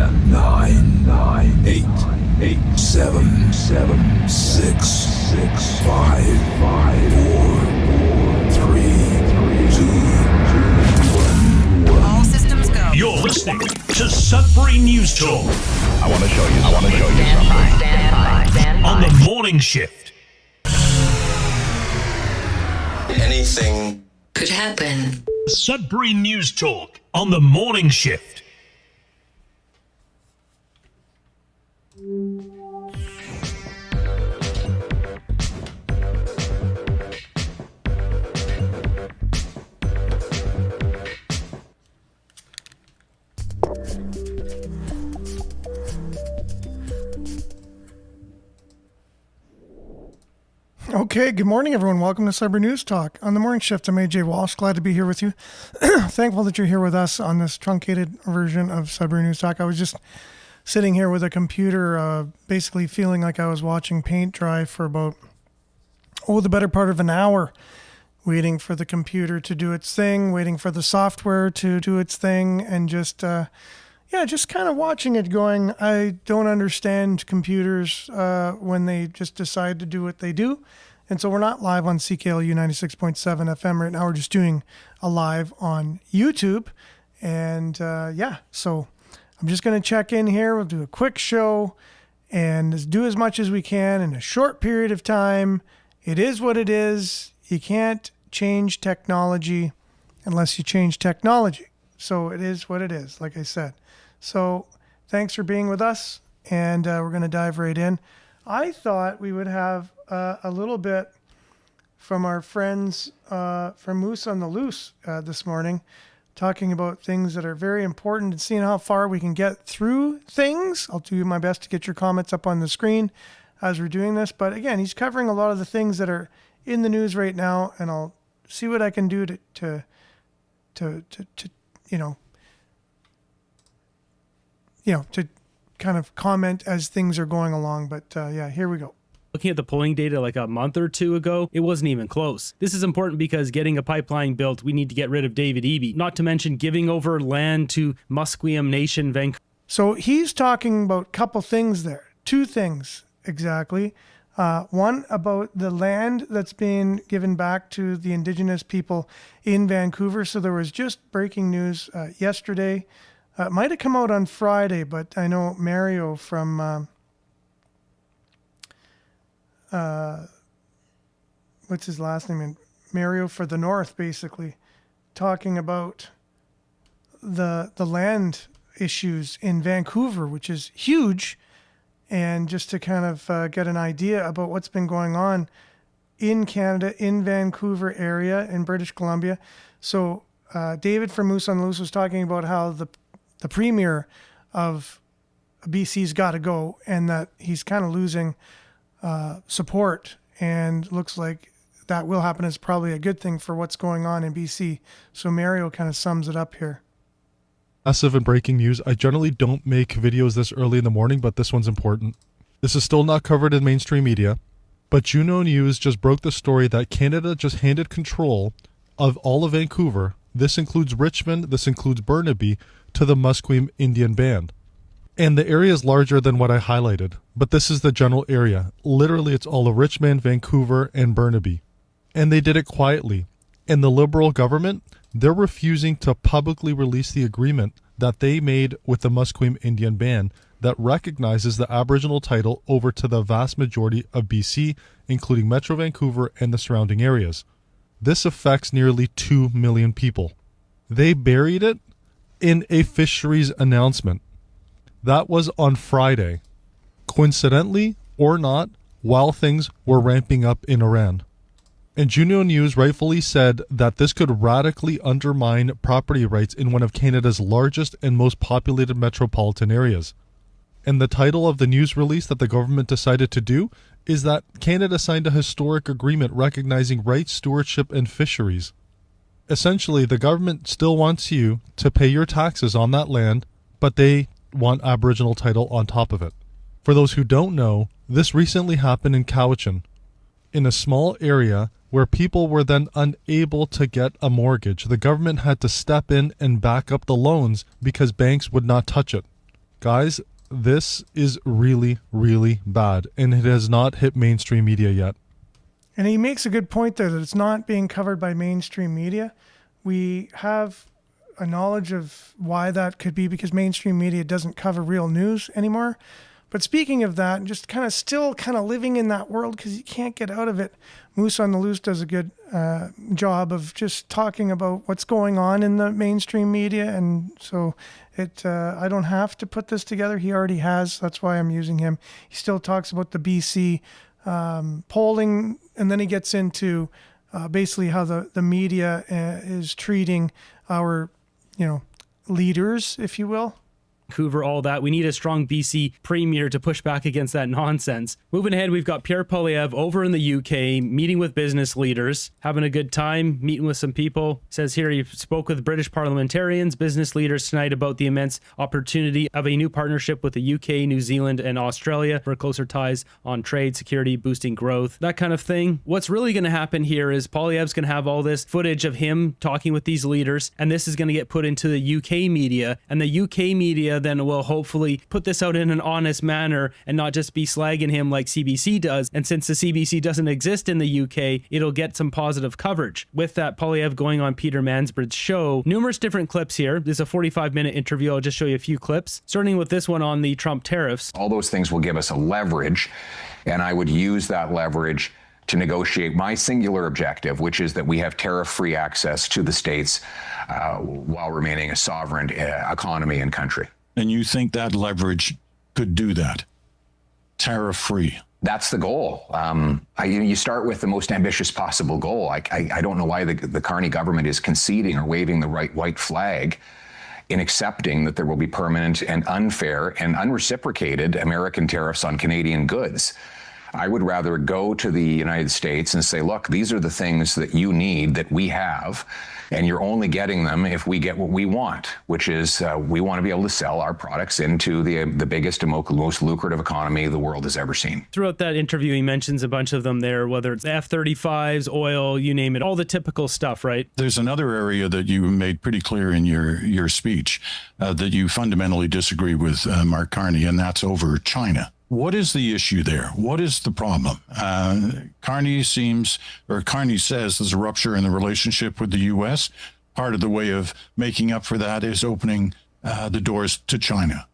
10, 9, 8, 7, 6, 5, 4, 3, 2, 1. All systems go. You're listening to Sudbury News Talk. I want to show you something. Stand by. On the morning shift. Anything Could happen. Sudbury News Talk on the morning shift. Okay, good morning, everyone. Welcome to Sudbury News Talk. On the morning shift, I'm AJ Walsh. Glad to be here with you. Thankful that you're here with us on this truncated version of Sudbury News Talk. I was just sitting here with a computer, basically feeling like I was watching paint dry for about, the better part of an hour, waiting for the computer to do its thing, waiting for the software to do its thing, and just kind of watching it going, I don't understand computers when they just decide to do what they do. And so we're not live on CKLU 96.7 FM right now. We're just doing a live on YouTube. And so I'm just going to check in here. We'll do a quick show and do as much as we can in a short period of time. It is what it is. You can't change technology unless you change technology. So it is what it is, like I said. So thanks for being with us, and we're going to dive right in. I thought we would have a little bit from our friends from Moose on the Loose this morning, talking about things that are very important and seeing how far we can get through things. I'll do my best to get your comments up on the screen as we're doing this. But again, he's covering a lot of the things that are in the news right now, and I'll see what I can do to kind of comment as things are going along. But here we go. Looking at the polling data like a month or two ago, it wasn't even close. This is important because getting a pipeline built, we need to get rid of David Eby, not to mention giving over land to Musqueam Nation, Vancouver. So he's talking about a couple things there. Two things, exactly. One about the land that's being given back to the Indigenous people in Vancouver. So there was just breaking news yesterday. It might have come out on Friday, but I know Mario from, what's his last name? Mario for the North, basically, talking about the land issues in Vancouver, which is huge. And just to kind of get an idea about what's been going on in Canada, in Vancouver area, in British Columbia. So David from Moose on the Loose was talking about how the premier of BC's got to go, and that he's kind of losing support, and looks like that will happen. Is probably a good thing for what's going on in BC. So Mario kind of sums it up here. Massive and breaking news. I generally don't make videos this early in the morning, but this one's important. This is still not covered in mainstream media, but Juno News just broke the story that Canada just handed control of all of Vancouver. This includes Richmond, this includes Burnaby, to the Musqueam Indian Band. And the area is larger than what I highlighted, but this is the general area. Literally, it's all of Richmond, Vancouver, and Burnaby. And they did it quietly. And the Liberal government, they're refusing to publicly release the agreement that they made with the Musqueam Indian Band that recognizes the Aboriginal title over to the vast majority of BC, including Metro Vancouver and the surrounding areas. This affects nearly 2 million people. They buried it in a fisheries announcement. That was on Friday. Coincidentally or not, while things were ramping up in Iran. And Juno News rightfully said that this could radically undermine property rights in one of Canada's largest and most populated metropolitan areas. And the title of the news release that the government decided to do is that Canada signed a historic agreement recognizing rights, stewardship, and fisheries. Essentially, the government still wants you to pay your taxes on that land, but they want Aboriginal title on top of it. For those who don't know, this recently happened in Cowichan, in a small area where people were then unable to get a mortgage. The government had to step in and back up the loans because banks would not touch it. Guys, this is really, really bad, and it has not hit mainstream media yet. And he makes a good point there that it's not being covered by mainstream media. We have a knowledge of why that could be because mainstream media doesn't cover real news anymore. But speaking of that, just kind of still kind of living in that world because you can't get out of it. Moose on the Loose does a good job of just talking about what's going on in the mainstream media. And so I don't have to put this together. He already has. That's why I'm using him. He still talks about the BC polling, and then he gets into basically how the media is treating our, leaders, if you will. Vancouver, all that. We need a strong BC premier to push back against that nonsense. Moving ahead, we've got Pierre Poilievre over in the UK, meeting with business leaders, having a good time, meeting with some people. Says here he spoke with British parliamentarians, business leaders tonight about the immense opportunity of a new partnership with the UK, New Zealand, and Australia for closer ties on trade, security, boosting growth, that kind of thing. What's really going to happen here is Poilievre's going to have all this footage of him talking with these leaders, and this is going to get put into the UK media, and the UK media then will hopefully put this out in an honest manner and not just be slagging him like CBC does. And since the CBC doesn't exist in the UK, it'll get some positive coverage. With that, Poilievre going on Peter Mansbridge's show, numerous different clips here. This is a 45-minute interview. I'll just show you a few clips, starting with this one on the Trump tariffs. All those things will give us a leverage, and I would use that leverage to negotiate my singular objective, which is that we have tariff-free access to the states while remaining a sovereign economy and country. And you think that leverage could do that? Tariff-free? That's the goal. You start with the most ambitious possible goal. I don't know why the Carney government is conceding or waving the white flag in accepting that there will be permanent and unfair and unreciprocated American tariffs on Canadian goods. I would rather go to the United States and say, look, these are the things that you need that we have, and you're only getting them if we get what we want, which is we want to be able to sell our products into the biggest and most lucrative economy the world has ever seen. Throughout that interview, he mentions a bunch of them there, whether it's F-35s, oil, you name it, all the typical stuff, right? There's another area that you made pretty clear in your speech that you fundamentally disagree with Mark Carney, and that's over China. What is the issue there? What is the problem? Carney says there's a rupture in the relationship with the U.S. Part of the way of making up for that is opening the doors to China.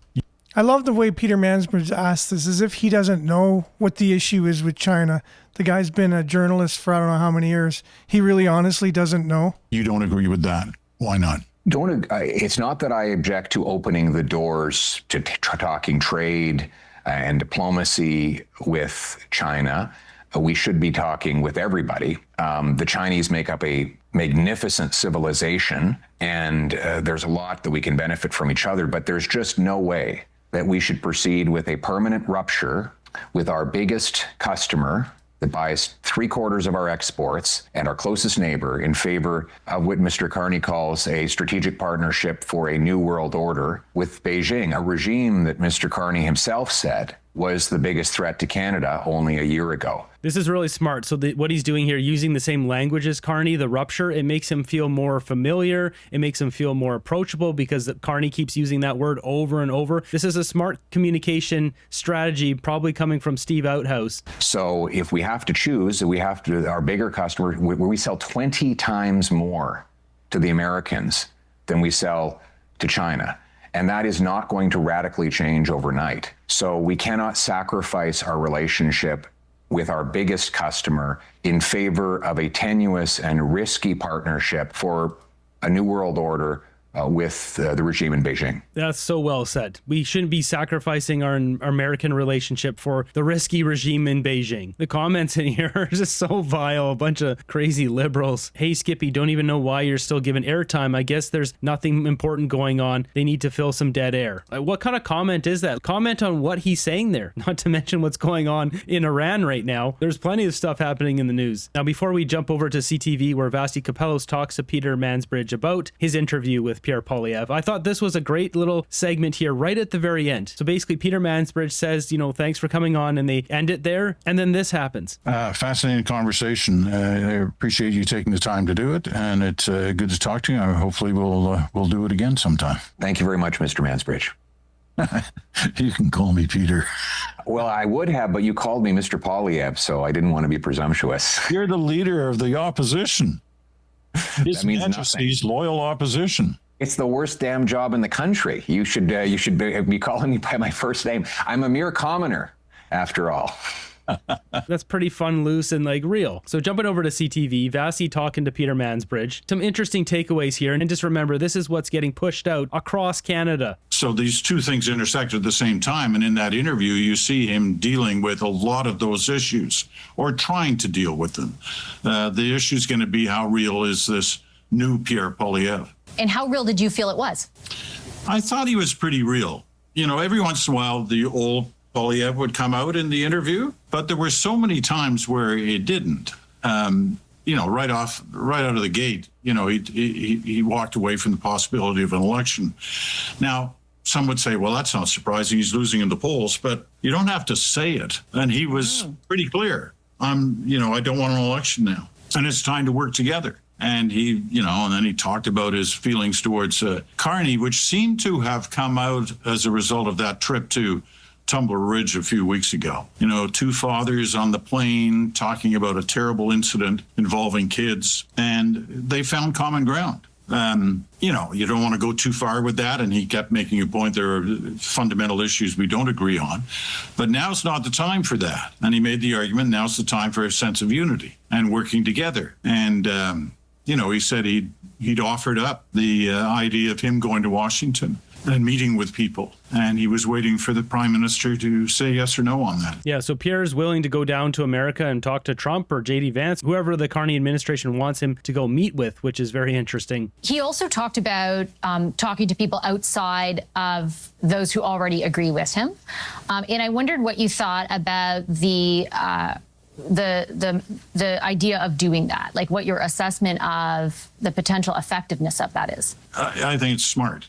I love the way Peter Mansbridge asked this as if he doesn't know what the issue is with China. The guy's been a journalist for I don't know how many years. He really honestly doesn't know. You don't agree with that? Why not? It's not that I object to opening the doors to talking trade and diplomacy with China. We should be talking with everybody. The Chinese make up a magnificent civilization, and there's a lot that we can benefit from each other, but there's just no way that we should proceed with a permanent rupture with our biggest customer that buys 3/4 of our exports and our closest neighbor in favor of what Mr. Carney calls a strategic partnership for a new world order with Beijing, a regime that Mr. Carney himself said was the biggest threat to Canada only a year ago. This is really smart. So what he's doing here, using the same language as Carney, the rupture, it makes him feel more familiar. It makes him feel more approachable because Carney keeps using that word over and over. This is a smart communication strategy, probably coming from Steve Outhouse. So if we have to choose, our bigger customer, where we sell 20 times more to the Americans than we sell to China. And that is not going to radically change overnight. So we cannot sacrifice our relationship with our biggest customer in favor of a tenuous and risky partnership for a new world order with the regime in Beijing. That's so well said. We shouldn't be sacrificing our American relationship for the risky regime in Beijing. The comments in here are just so vile. A bunch of crazy liberals. Hey, Skippy, don't even know why you're still given airtime. I guess there's nothing important going on. They need to fill some dead air. What kind of comment is that? Comment on what he's saying there, not to mention what's going on in Iran right now. There's plenty of stuff happening in the news. Now, before we jump over to CTV, where Vasti Capellos talks to Peter Mansbridge about his interview with Pierre Poilievre, I thought this was a great little segment here right at the very end. So basically, Peter Mansbridge says, thanks for coming on, and they end it there, and then this happens. Fascinating conversation. I appreciate you taking the time to do it, and it's good to talk to you. Hopefully we'll do it again sometime. Thank you very much, Mr. Mansbridge. You can call me Peter. Well, I would have, but you called me Mr. Polyev, so I didn't want to be presumptuous. You're the leader of the opposition. His means Majesty's loyal opposition. It's the worst damn job in the country. You should be calling me by my first name. I'm a mere commoner, after all. That's pretty fun, loose, and like real. So jumping over to CTV, Vasi talking to Peter Mansbridge. Some interesting takeaways here. And just remember, this is what's getting pushed out across Canada. So these two things intersect at the same time. And in that interview, you see him dealing with a lot of those issues, or trying to deal with them. The issue is going to be, how real is this new Pierre Poilievre? And how real did you feel it was? I thought he was pretty real. You know, every once in a while, the old Poilievre would come out in the interview, but there were so many times where it didn't. You know, right out of the gate, you know, he walked away from the possibility of an election. Now, some would say, well, that's not surprising. He's losing in the polls, but you don't have to say it. And he was pretty clear. I don't want an election now, and it's time to work together. And and then he talked about his feelings towards Carney, which seemed to have come out as a result of that trip to Tumbler Ridge a few weeks ago. You know, two fathers on the plane talking about a terrible incident involving kids, and they found common ground. You don't want to go too far with that, and he kept making a point there are fundamental issues we don't agree on. But now's not the time for that. And he made the argument, now's the time for a sense of unity and working together. And, he said he'd offered up the idea of him going to Washington and meeting with people. And he was waiting for the prime minister to say yes or no on that. Yeah, so Pierre's willing to go down to America and talk to Trump or J.D. Vance, whoever the Carney administration wants him to go meet with, which is very interesting. He also talked about talking to people outside of those who already agree with him. And I wondered what you thought about the idea of doing that, like what your assessment of the potential effectiveness of that is. I think it's smart.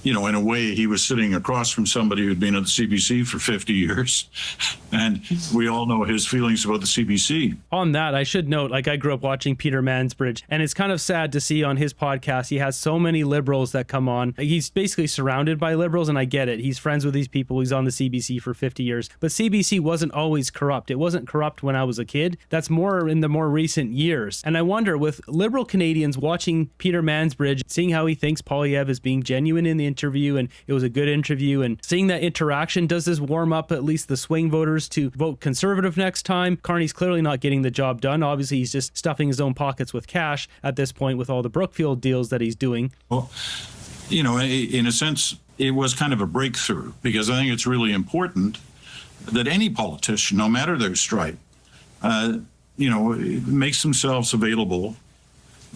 In a way, he was sitting across from somebody who'd been at the CBC for 50 years. And we all know his feelings about the CBC. On that, I should note, I grew up watching Peter Mansbridge, and it's kind of sad to see on his podcast, he has so many liberals that come on. He's basically surrounded by liberals, and I get it. He's friends with these people. He's on the CBC for 50 years. But CBC wasn't always corrupt. It wasn't corrupt when I was a kid. That's more in the more recent years. And I wonder, with liberal Canadians watching Peter Mansbridge, seeing how he thinks Poilievre is being genuine in the interview, and it was a good interview, and seeing that interaction, does this warm up at least the swing voters to vote Conservative next time? Carney's clearly not getting the job done. Obviously, he's just stuffing his own pockets with cash at this point with all the Brookfield deals that he's doing. Well, in a sense, it was kind of a breakthrough, because I think it's really important that any politician, no matter their stripe, makes themselves available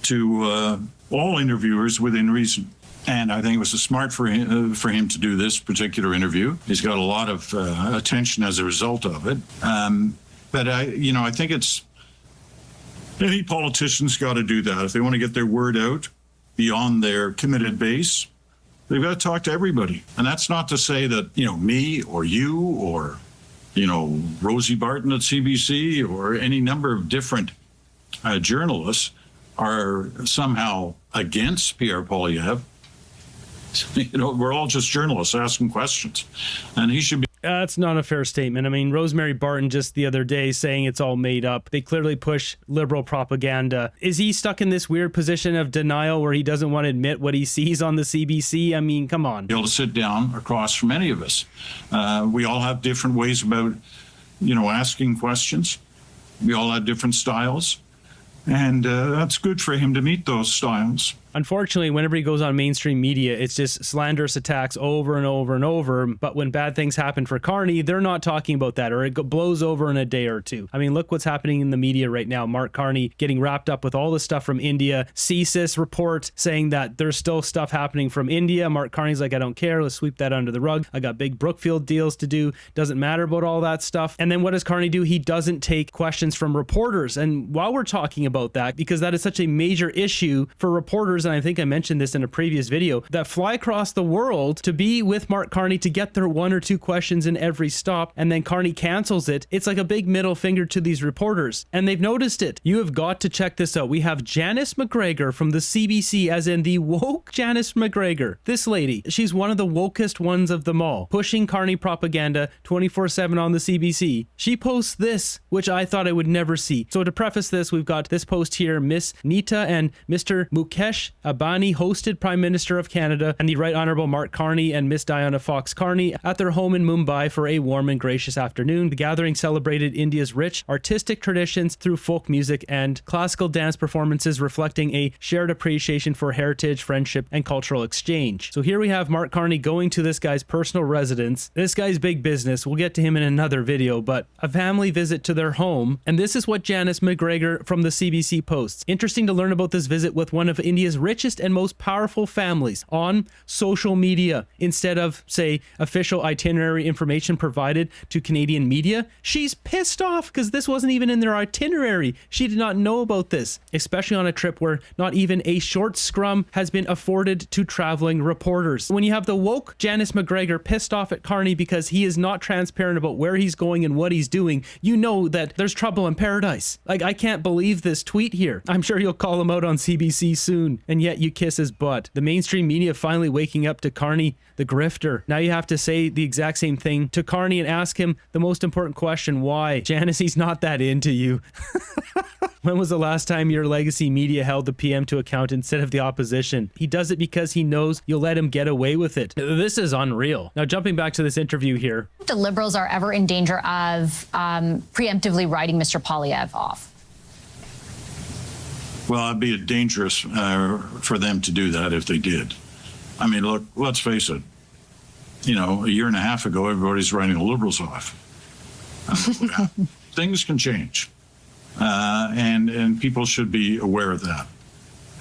to all interviewers within reason. And I think it was smart for him to do this particular interview. He's got a lot of attention as a result of it. But I think it's any politician's got to do that if they want to get their word out beyond their committed base. They've got to talk to everybody, and that's not to say that me or you or Rosie Barton at CBC or any number of different journalists are somehow against Pierre Poilievre. We're all just journalists asking questions, and he should be. That's not a fair statement. I mean, Rosemary Barton just the other day saying it's all made up. They clearly push liberal propaganda. Is he stuck in this weird position of denial where he doesn't want to admit what he sees on the CBC? I mean, come on. Be able to sit down across from any of us. We all have different ways about, asking questions. We all have different styles. And that's good for him to meet those styles. Unfortunately, whenever he goes on mainstream media, it's just slanderous attacks over and over and over. But when bad things happen for Carney, they're not talking about that, or it blows over in a day or two. I mean, look what's happening in the media right now. Mark Carney getting wrapped up with all the stuff from India. CSIS report saying that there's still stuff happening from India. Mark Carney's like, I don't care. Let's sweep that under the rug. I got big Brookfield deals to do. Doesn't matter about all that stuff. And then what does Carney do? He doesn't take questions from reporters. And while we're talking about that, because that is such a major issue for reporters reporters, and I think I mentioned this in a previous video, that fly across the world to be with Mark Carney to get their 1 or 2 questions in every stop, and then Carney cancels it. It's like a big middle finger to these reporters, and they've noticed it. You have got to check this out. We have Janice McGregor from the CBC, as in the woke Janice McGregor. This lady, she's one of the wokest ones of them all, pushing Carney propaganda 24/7 on the CBC. She posts this, which I thought I would never see. So to preface this, we've got this post here. Miss Nita and Mr. Mukesh Ambani hosted Prime Minister of Canada and the Right Honourable Mark Carney and Miss Diana Fox Carney at their home in Mumbai for a warm and gracious afternoon. The gathering celebrated India's rich artistic traditions through folk music and classical dance performances, reflecting a shared appreciation for heritage, friendship, and cultural exchange. So here we have Mark Carney going to this guy's personal residence. This guy's big business. We'll get to him in another video, but a family visit to their home. And this is what Janice McGregor from the CBC posts. Interesting to learn about this visit with one of India's richest and most powerful families on social media instead of, say, official itinerary information provided to Canadian media. She's pissed off because this wasn't even in their itinerary. She did not know about this, especially on a trip where not even a short scrum has been afforded to traveling reporters. When you have the woke Janice McGregor pissed off at Carney because he is not transparent about where he's going and what he's doing, you know that there's trouble in paradise. Like, I can't believe this tweet here. I'm sure you'll call him out on CBC soon, and yet you kiss his butt. The mainstream media finally waking up to Carney, the grifter. Now you have to say the exact same thing to Carney and ask him the most important question: why? Janice, he's not that into you. When was the last time your legacy media held the PM to account instead of the opposition? He does it because he knows you'll let him get away with it. This is unreal. Now, jumping back to this interview here. The Liberals are ever in danger of preemptively writing Mr. Poilievre off? Well, it'd be dangerous for them to do that if they did. I mean, look, let's face it. You know, a year and a half ago, everybody's writing the Liberals off. Things can change. And people should be aware of that.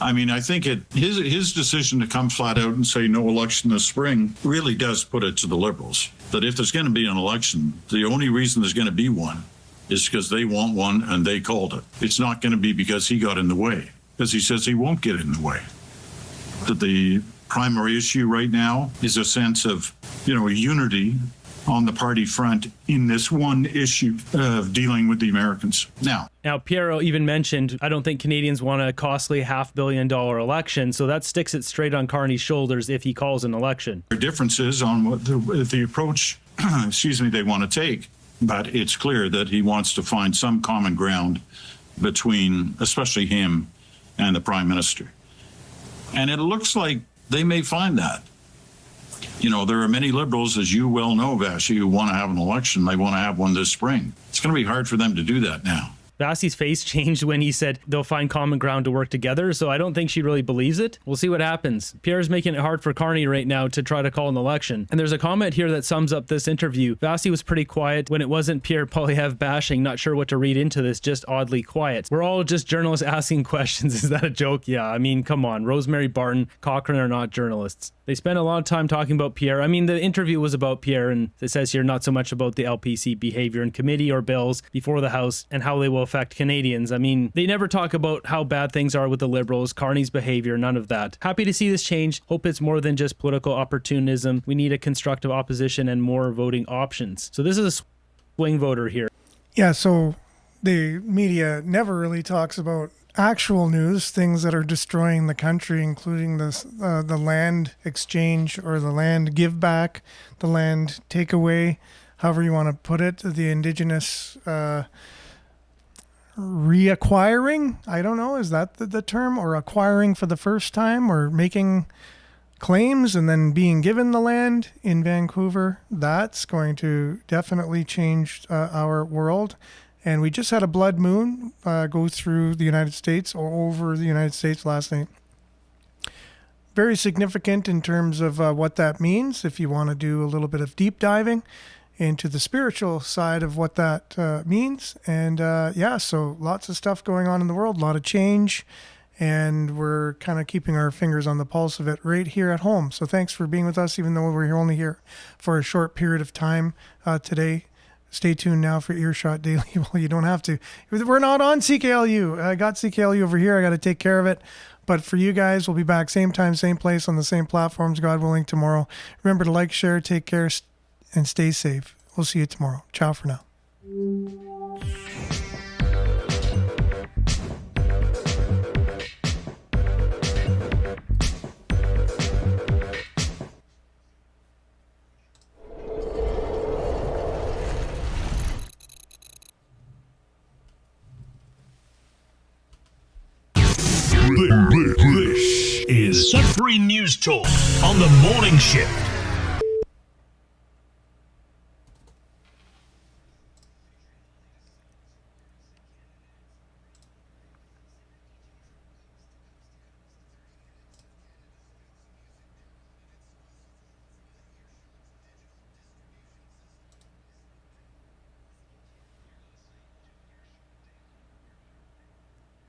I mean, I think his decision to come flat out and say no election this spring really does put it to the Liberals that if there's going to be an election, the only reason there's going to be one is because they want one and they called it. It's not going to be because he got in the way, because he says he won't get in the way. That the primary issue right now is a sense of, unity on the party front in this one issue of dealing with the Americans. Now, Piero even mentioned, I don't think Canadians want a costly $500 million election, so that sticks it straight on Carney's shoulders if he calls an election. There are differences on what the approach, they want to take, but it's clear that he wants to find some common ground between, especially him and the Prime Minister. And it looks like they may find that. There are many Liberals, as you well know, Vashi, who want to have an election. They want to have one this spring. It's going to be hard for them to do that now. Vassie's face changed when he said they'll find common ground to work together, so I don't think she really believes it. We'll see what happens. Pierre's making it hard for Carney right now to try to call an election. And there's a comment here that sums up this interview. Vassie was pretty quiet when it wasn't Pierre Poilievre bashing. Not sure what to read into this, just oddly quiet. We're all just journalists asking questions. Is that a joke? Yeah, I mean, come on. Rosemary Barton, Cochrane are not journalists. They spent a lot of time talking about Pierre. I mean, the interview was about Pierre, and it says here not so much about the LPC behavior in committee or bills before the House and how they will affect Canadians. I mean, they never talk about how bad things are with the Liberals, Carney's behavior, none of that. Happy to see this change. Hope it's more than just political opportunism. We need a constructive opposition and more voting options. So this is a swing voter here. Yeah, so the media never really talks about actual news, things that are destroying the country, including the land exchange or the land give back, the land takeaway, however you want to put it, the Indigenous reacquiring. I don't know, is that the term? Or acquiring for the first time, or making claims and then being given the land in Vancouver. That's going to definitely change our world. And we just had a blood moon go through the United States, or over the United States last night. Very significant in terms of what that means, if you want to do a little bit of deep diving into the spiritual side of what that means. And so lots of stuff going on in the world, a lot of change, and we're kind of keeping our fingers on the pulse of it right here at home. So thanks for being with us, even though we're only here for a short period of time today. Stay tuned now for Earshot Daily. Well, you don't have to. We're not on CKLU. I got CKLU over here. I got to take care of it. But for you guys, we'll be back same time, same place on the same platforms, God willing, tomorrow. Remember to like, share, take care, and stay safe. We'll see you tomorrow. Ciao for now. This is Sudbury News Talk on the morning shift.